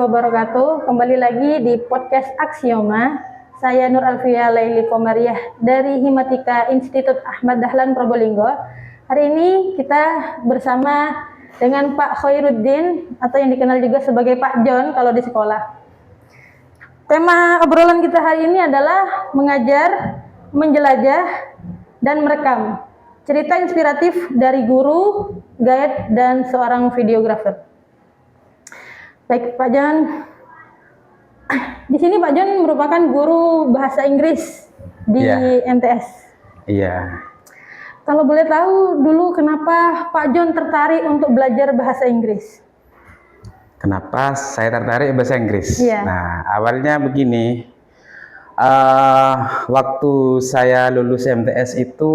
wabarakatuh. Kembali lagi di podcast Aksioma. Saya Nur Alfia Laili Komariah dari Himatika Institut Ahmad Dahlan Probolinggo. Hari ini kita bersama dengan Pak Khairuddin atau yang dikenal juga sebagai Pak John kalau di sekolah. Tema obrolan kita hari ini adalah mengajar, menjelajah, dan merekam. Cerita inspiratif dari guru, guide, dan seorang videografer. Baik, Pak John. Di sini Pak John merupakan guru bahasa Inggris di MTS. Iya. Kalau boleh tahu dulu kenapa Pak John tertarik untuk belajar bahasa Inggris? Kenapa saya tertarik bahasa Inggris? Iya. Nah, awalnya begini. Waktu saya lulus MTS itu,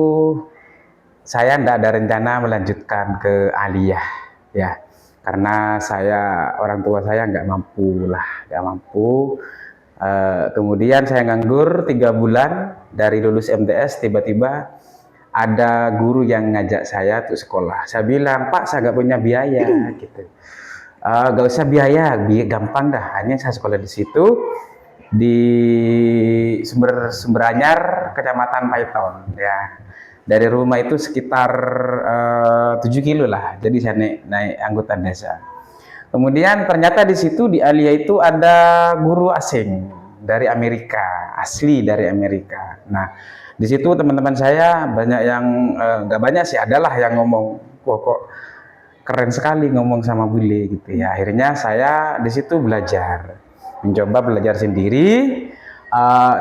saya tidak ada rencana melanjutkan ke aliyah, ya. Karena orang tua saya nggak mampu. Kemudian saya nganggur 3 bulan dari lulus MTS, tiba-tiba ada guru yang ngajak saya untuk sekolah. Saya bilang, Pak, saya nggak punya biaya, gitu. Nggak usah biaya, gampang dah. Hanya saya sekolah di situ di Sumberanyar, Kecamatan Paiton, ya. Dari rumah itu sekitar 7 kilo lah, jadi saya naik angkutan desa. Kemudian ternyata di situ di Alia itu ada guru asing dari Amerika, asli dari Amerika. Nah, di situ teman-teman saya banyak yang nggak banyak sih, adalah yang ngomong, kok keren sekali ngomong sama bule gitu ya. Akhirnya saya di situ mencoba belajar sendiri.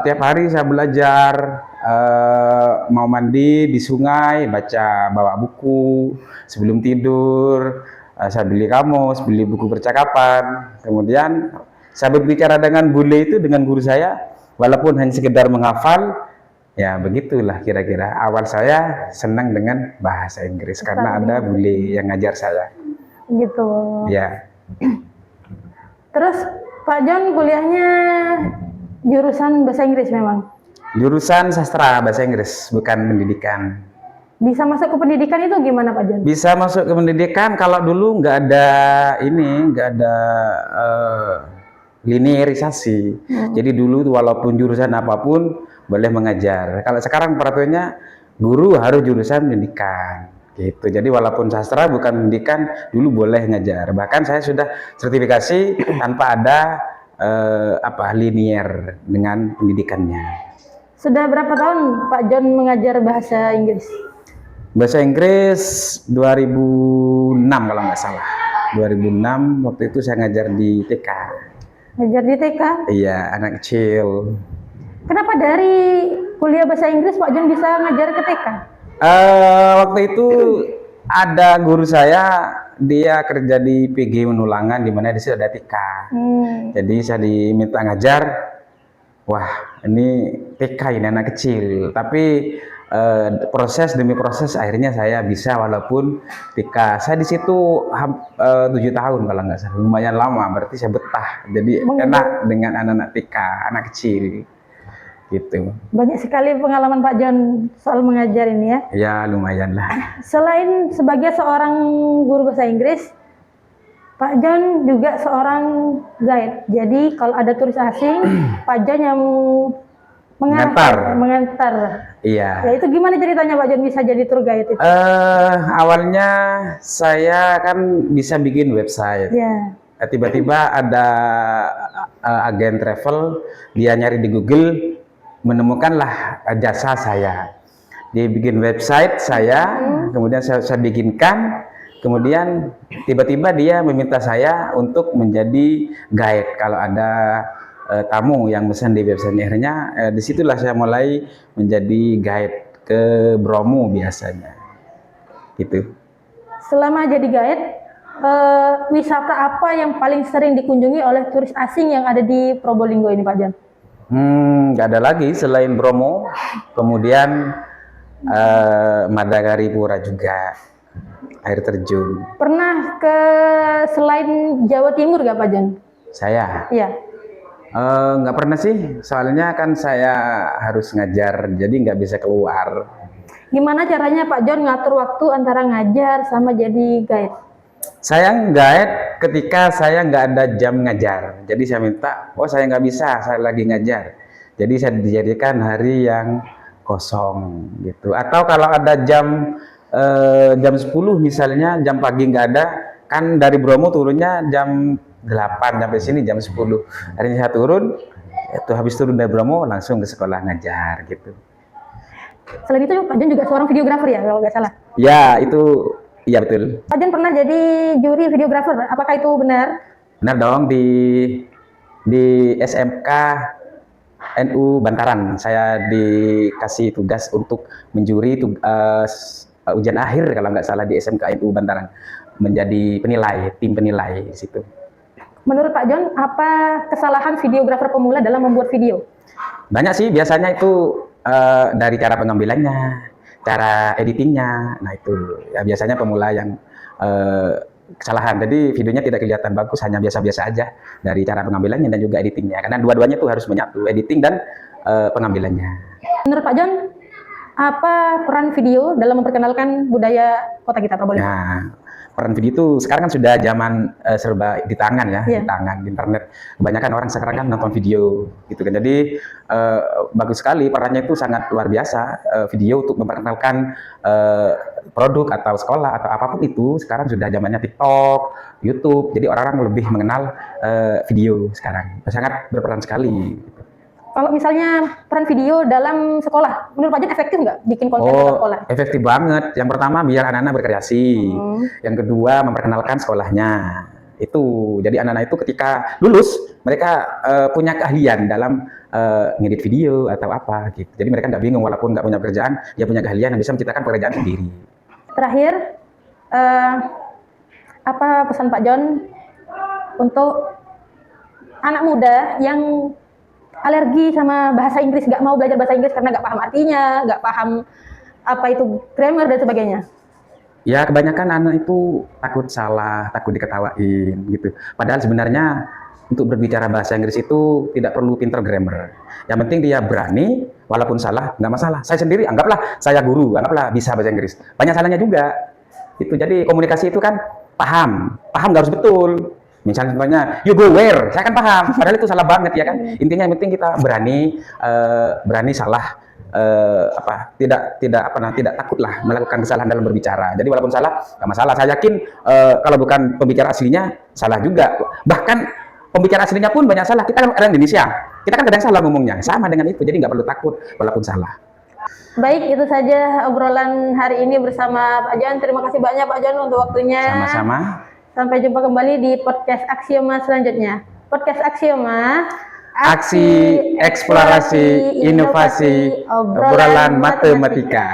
Tiap hari saya belajar, mau mandi di sungai, bawa buku sebelum tidur, saya beli kamus, beli buku percakapan. Kemudian saya berbicara dengan bule itu, dengan guru saya, walaupun hanya sekedar menghafal, ya begitulah kira-kira. Awal saya senang dengan bahasa Inggris karena ada bule yang ngajar saya. Gitu. Ya. Terus Pak John kuliahnya jurusan bahasa Inggris memang? Jurusan sastra bahasa Inggris, bukan pendidikan. Bisa masuk ke pendidikan itu gimana Pak John? Bisa masuk ke pendidikan kalau dulu nggak ada linearisasi. Jadi dulu walaupun jurusan apapun boleh mengajar. Kalau sekarang peraturannya guru harus jurusan pendidikan. Gitu. Jadi walaupun sastra bukan pendidikan, dulu boleh ngajar. Bahkan saya sudah sertifikasi tanpa ada linear dengan pendidikannya. Sudah berapa tahun Pak John mengajar bahasa Inggris? Bahasa Inggris 2006 kalau nggak salah. 2006 waktu itu saya ngajar di TK. Ngajar di TK? Iya, anak kecil. Kenapa dari kuliah bahasa Inggris Pak John bisa ngajar ke TK? Waktu itu ada guru saya, dia kerja di PG Menulangan, di mana di situ ada TK. Jadi saya diminta ngajar. Wah, ini TK, ini anak kecil. Tapi proses demi proses akhirnya saya bisa, walaupun TK. Saya di situ 7 tahun kalau nggak salah, lumayan lama. Berarti saya betah. Jadi enak dengan anak-anak TK, anak kecil. Gitu. Banyak sekali pengalaman Pak John soal mengajar ini ya? Ya, lumayan lah. Selain sebagai seorang guru bahasa Inggris, Pak John juga seorang guide. Jadi kalau ada turis asing, Pak John yang mengantar. Iya. Ya itu gimana ceritanya Pak John bisa jadi tour guide itu? Awalnya saya kan bisa bikin website. Ya. Tiba-tiba ada agen travel, dia nyari di Google, menemukanlah jasa saya. Dia bikin website saya, kemudian saya bikinkan, kemudian tiba-tiba dia meminta saya untuk menjadi guide kalau ada tamu yang pesan di website. Akhirnya disitulah saya mulai menjadi guide ke Bromo biasanya. Gitu. Selama jadi guide, wisata apa yang paling sering dikunjungi oleh turis asing yang ada di Probolinggo ini Pak John? Nggak ada lagi selain Bromo, kemudian Madagari Pura juga, air terjun. Pernah ke selain Jawa Timur nggak Pak John? Saya? Iya. Nggak pernah sih, soalnya kan saya harus ngajar, jadi nggak bisa keluar. Gimana caranya Pak John ngatur waktu antara ngajar sama jadi guide? Saya guide ketika saya nggak ada jam ngajar. Jadi saya minta, oh saya nggak bisa, saya lagi ngajar. Jadi saya dijadikan hari yang kosong gitu. Atau kalau ada jam 10 misalnya, jam pagi nggak ada, kan dari Bromo turunnya jam 8 sampai sini jam 10. Hari ini saya turun, itu habis turun dari Bromo langsung ke sekolah ngajar gitu. Selain itu Pak Jon juga seorang videografer ya kalau nggak salah. Ya itu, iya betul. Pak Jon pernah jadi juri videografer, apakah itu benar? Benar dong, di SMK NU Bantaran saya dikasih tugas untuk menjuri ujian akhir kalau nggak salah di SMK NU Bantaran, menjadi penilai, tim penilai di situ. Menurut Pak Jon, apa kesalahan videografer pemula dalam membuat video? Banyak sih, biasanya itu dari cara pengambilannya, cara editingnya. Nah itu ya biasanya pemula yang kesalahan. Jadi videonya tidak kelihatan bagus, hanya biasa-biasa aja dari cara pengambilannya dan juga editingnya. Karena dua-duanya tuh harus menyatu, editing dan pengambilannya. Menurut Pak Jon, apa peran video dalam memperkenalkan budaya kota kita, Probolinggo? Nah, peran video itu sekarang kan sudah zaman serba di tangan ya, Iya. di tangan, di internet. Kebanyakan orang sekarang kan nonton video gitu kan. Jadi bagus sekali, perannya itu sangat luar biasa. Video untuk memperkenalkan produk atau sekolah atau apapun itu sekarang sudah zamannya TikTok, YouTube. Jadi orang-orang lebih mengenal video sekarang. Sangat berperan sekali. Kalau misalnya peran video dalam sekolah, menurut Pak Jon efektif nggak bikin konten untuk sekolah? Efektif banget. Yang pertama biar anak-anak berkreasi. Yang kedua memperkenalkan sekolahnya. Itu jadi anak-anak itu ketika lulus mereka punya keahlian dalam ngedit video atau apa gitu. Jadi mereka nggak bingung walaupun nggak punya pekerjaan, dia punya keahlian yang bisa menciptakan pekerjaan sendiri. Terakhir, apa pesan Pak Jon untuk anak muda yang alergi sama bahasa Inggris, nggak mau belajar bahasa Inggris karena nggak paham artinya, nggak paham apa itu grammar dan sebagainya? Ya kebanyakan anak itu takut salah, takut diketawain gitu. Padahal sebenarnya untuk berbicara bahasa Inggris itu tidak perlu pinter grammar. Yang penting dia berani, walaupun salah nggak masalah. Saya sendiri anggaplah saya guru, anggaplah bisa bahasa Inggris. Banyak salahnya juga. Itu jadi komunikasi itu kan paham nggak harus betul. Misalnya contohnya, you go where, saya kan paham, padahal itu salah banget ya kan. Intinya yang penting kita berani salah, tidak takutlah melakukan kesalahan dalam berbicara. Jadi walaupun salah, nggak masalah. Saya yakin kalau bukan pembicara aslinya salah juga. Bahkan pembicara aslinya pun banyak salah. Kita kan orang Indonesia, kita kan kadang salah ngomongnya. Sama dengan itu, jadi nggak perlu takut walaupun salah. Baik, itu saja obrolan hari ini bersama Pak Jon. Terima kasih banyak Pak Jon untuk waktunya. Sama-sama. Sampai jumpa kembali di podcast Aksioma selanjutnya. Podcast Aksioma, Aksi, eksplorasi, inovasi, obrolan matematika.